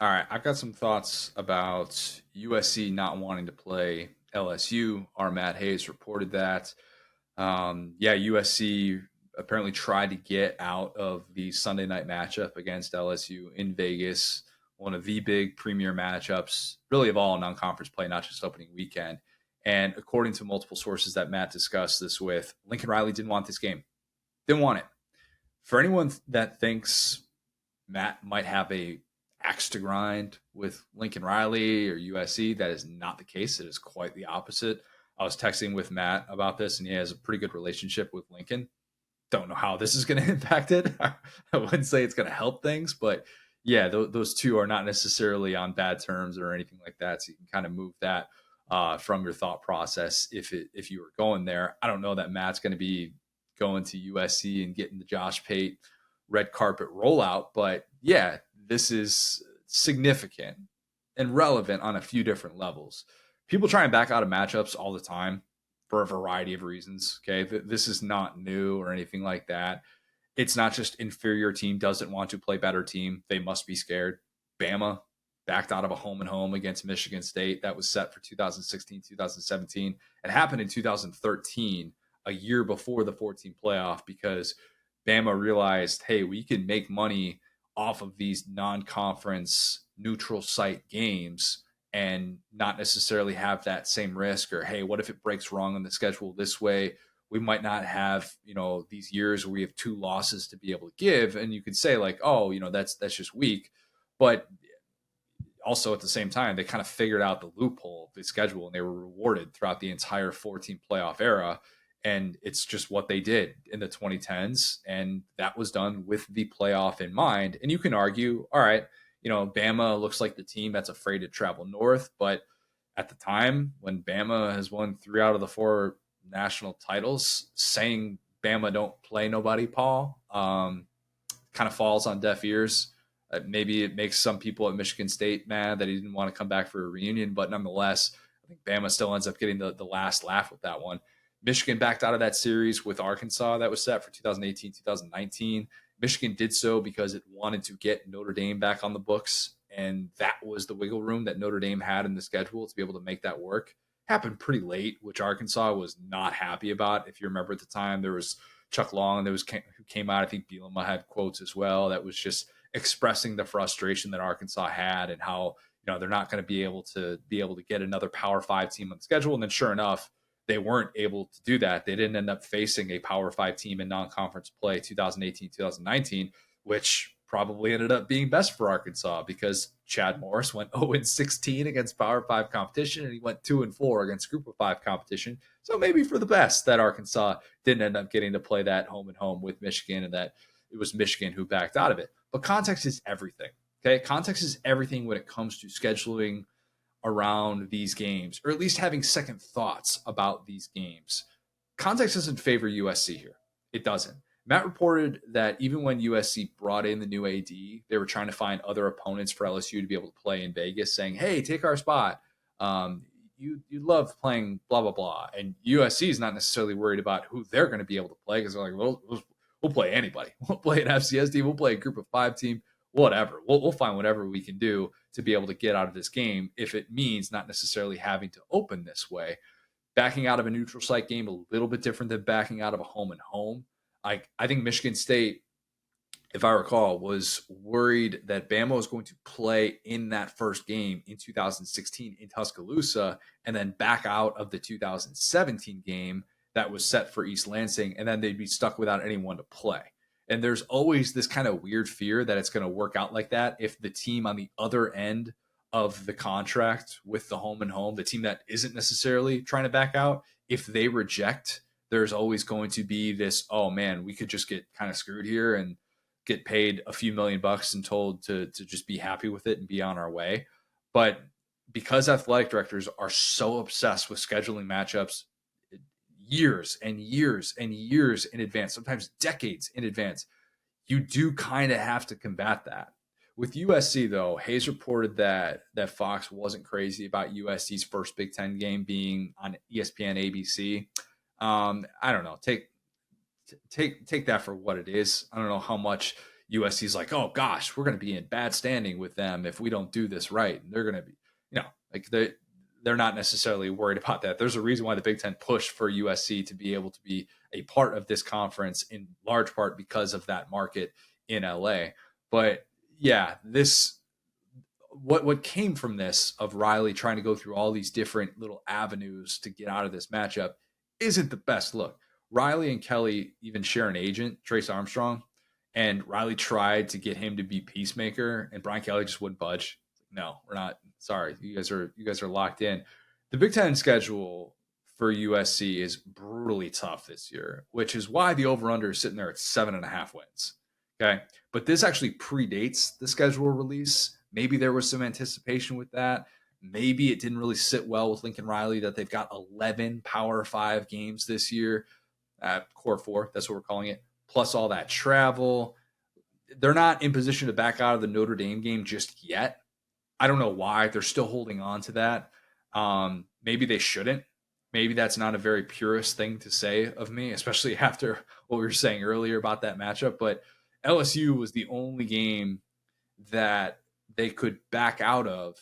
All right, I've got some thoughts about USC not wanting to play LSU. Our Matt Hayes reported that. Yeah, USC apparently tried to get out of the Sunday night matchup against LSU in Vegas, one of the big premier matchups, really of all non-conference play, not just opening weekend. And according to multiple sources that Matt discussed this with, Lincoln Riley didn't want this game. Didn't want it. For anyone that thinks Matt might have a axe to grind with Lincoln Riley or USC. That is not the case. It is quite the opposite. I was texting with Matt about this, and he has a pretty good relationship with Lincoln. Don't know how this is going to impact it. I wouldn't say it's going to help things, but yeah, those two are not necessarily on bad terms or anything like that. So you can kind of move that from your thought process if you were going there. I don't know that Matt's going to be going to USC and getting the Josh Pate red carpet rollout, but yeah, this is significant and relevant on a few different levels. People try and back out of matchups all the time for a variety of reasons. Okay. This is not new or anything like that. It's not just inferior team doesn't want to play better team. They must be scared. Bama backed out of a home and home against Michigan State. That was set for 2016, 2017. It happened in 2013, a year before the 14 playoff, because Bama realized, hey, we can make money off of these non-conference neutral site games and not necessarily have that same risk. Or hey, what if it breaks wrong on the schedule this way? We might not have, these years where we have two losses to be able to give. And you could say like, oh, that's just weak. But also at the same time, they kind of figured out the loophole of the schedule and they were rewarded throughout the entire 14 playoff era. And it's just what they did in the 2010s. And that was done with the playoff in mind. And you can argue, all right, Bama looks like the team that's afraid to travel north. But at the time when Bama has won 3 out of the 4 national titles, saying Bama don't play nobody, Paul, kind of falls on deaf ears. Maybe it makes some people at Michigan State mad that he didn't want to come back for a reunion, but nonetheless, I think Bama still ends up getting the last laugh with that one. Michigan backed out of that series with Arkansas that was set for 2018, 2019. Michigan did so because it wanted to get Notre Dame back on the books, and that was the wiggle room that Notre Dame had in the schedule to be able to make that work. Happened pretty late, which Arkansas was not happy about. If you remember at the time, there was Chuck Long who came out. I think Bielema had quotes as well that was just expressing the frustration that Arkansas had and how they're not going to be able to get another Power 5 team on the schedule. And then sure enough, they weren't able to do that. They didn't end up facing a Power 5 team in non-conference play 2018, 2019, which probably ended up being best for Arkansas because Chad Morris went 0-16 against Power 5 competition and he went 2-4 against Group of 5 competition. So maybe for the best that Arkansas didn't end up getting to play that home and home with Michigan and that it was Michigan who backed out of it. But context is everything. Okay. Context is everything when it comes to scheduling around these games, or at least having second thoughts about these games. Context doesn't favor USC here. It doesn't. Matt reported that even when USC brought in the new AD, they were trying to find other opponents for LSU to be able to play in Vegas, saying, hey, take our spot. You love playing blah, blah, blah. And USC is not necessarily worried about who they're going to be able to play because they're like, well, we'll play anybody. We'll play an FCS team. We'll play a Group of 5 team. Whatever. We'll find whatever we can do to be able to get out of this game if it means not necessarily having to open this way. Backing out of a neutral site game, a little bit different than backing out of a home and home. I think Michigan State, if I recall, was worried that Bama was going to play in that first game in 2016 in Tuscaloosa and then back out of the 2017 game that was set for East Lansing, and then they'd be stuck without anyone to play. And there's always this kind of weird fear that it's going to work out like that if the team on the other end of the contract with the home and home, the team that isn't necessarily trying to back out, if they reject, there's always going to be this, oh man, we could just get kind of screwed here and get paid a few $1,000,000 and told to just be happy with it and be on our way. But because athletic directors are so obsessed with scheduling matchups years and years and years in advance, sometimes decades in advance, you do kind of have to combat that. With USC, though, Hayes reported that Fox wasn't crazy about USC's first Big Ten game being on ESPN ABC. I don't know. Take that for what it is. I don't know how much USC's like, oh gosh, we're going to be in bad standing with them if we don't do this right. And they're going to be, like they're not necessarily worried about that. There's a reason why the Big Ten pushed for USC to be able to be a part of this conference in large part because of that market in LA. But yeah, this what came from this of Riley trying to go through all these different little avenues to get out of this matchup isn't the best look. Riley and Kelly even share an agent, Trace Armstrong, and Riley tried to get him to be peacemaker, and Brian Kelly just wouldn't budge. No, we're not. Sorry, you guys are locked in. The Big Ten schedule for USC is brutally tough this year, which is why the over/under is sitting there at 7.5 wins. Okay, but this actually predates the schedule release. Maybe there was some anticipation with that. Maybe it didn't really sit well with Lincoln Riley that they've got 11 Power 5 games this year. Core 4, that's what we're calling it, plus all that travel. They're not in position to back out of the Notre Dame game just yet. I don't know why. They're still holding on to that. Maybe they shouldn't. Maybe that's not a very purist thing to say of me, especially after what we were saying earlier about that matchup. But LSU was the only game that they could back out of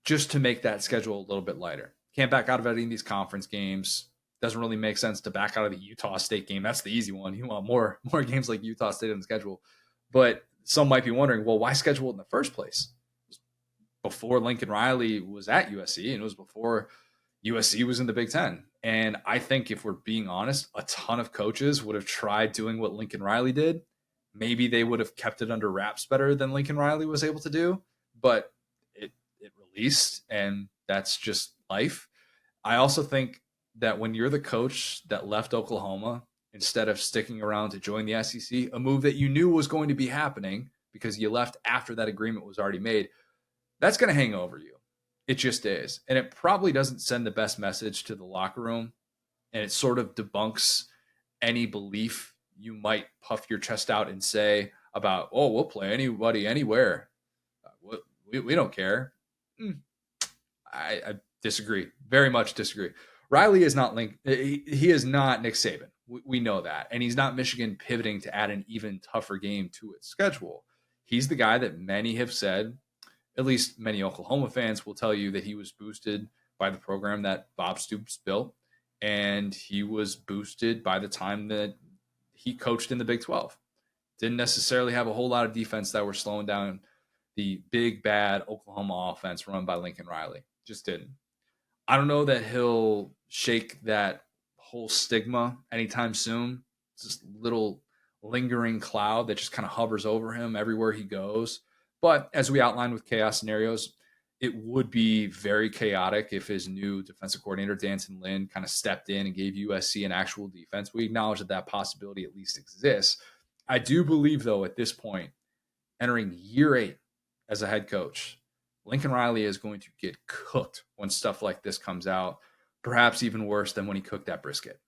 just to make that schedule a little bit lighter. Can't back out of any of these conference games. Doesn't really make sense to back out of the Utah State game. That's the easy one. You want more games like Utah State on the schedule. But some might be wondering, well, why schedule it in the first place? Before Lincoln Riley was at USC, and it was before USC was in the Big Ten. And I think if we're being honest, a ton of coaches would have tried doing what Lincoln Riley did. Maybe they would have kept it under wraps better than Lincoln Riley was able to do, but it released, and that's just life. I also think that when you're the coach that left Oklahoma instead of sticking around to join the SEC, a move that you knew was going to be happening because you left after that agreement was already made, that's going to hang over you. It just is. And it probably doesn't send the best message to the locker room. And it sort of debunks any belief you might puff your chest out and say about, oh, we'll play anybody anywhere. We don't care. I disagree. Very much disagree. Riley is not he is not Nick Saban. We know that. And he's not Michigan pivoting to add an even tougher game to its schedule. He's the guy that many have said, at least many Oklahoma fans will tell you, that he was boosted by the program that Bob Stoops built. And he was boosted by the time that he coached in the Big 12. Didn't necessarily have a whole lot of defense that were slowing down the big, bad Oklahoma offense run by Lincoln Riley. Just didn't. I don't know that he'll shake that whole stigma anytime soon. It's this little lingering cloud that just kind of hovers over him everywhere he goes. But as we outlined with chaos scenarios, it would be very chaotic if his new defensive coordinator, Danton Lynn, kind of stepped in and gave USC an actual defense. We acknowledge that that possibility at least exists. I do believe, though, at this point, entering year 8 as a head coach, Lincoln Riley is going to get cooked when stuff like this comes out, perhaps even worse than when he cooked that brisket.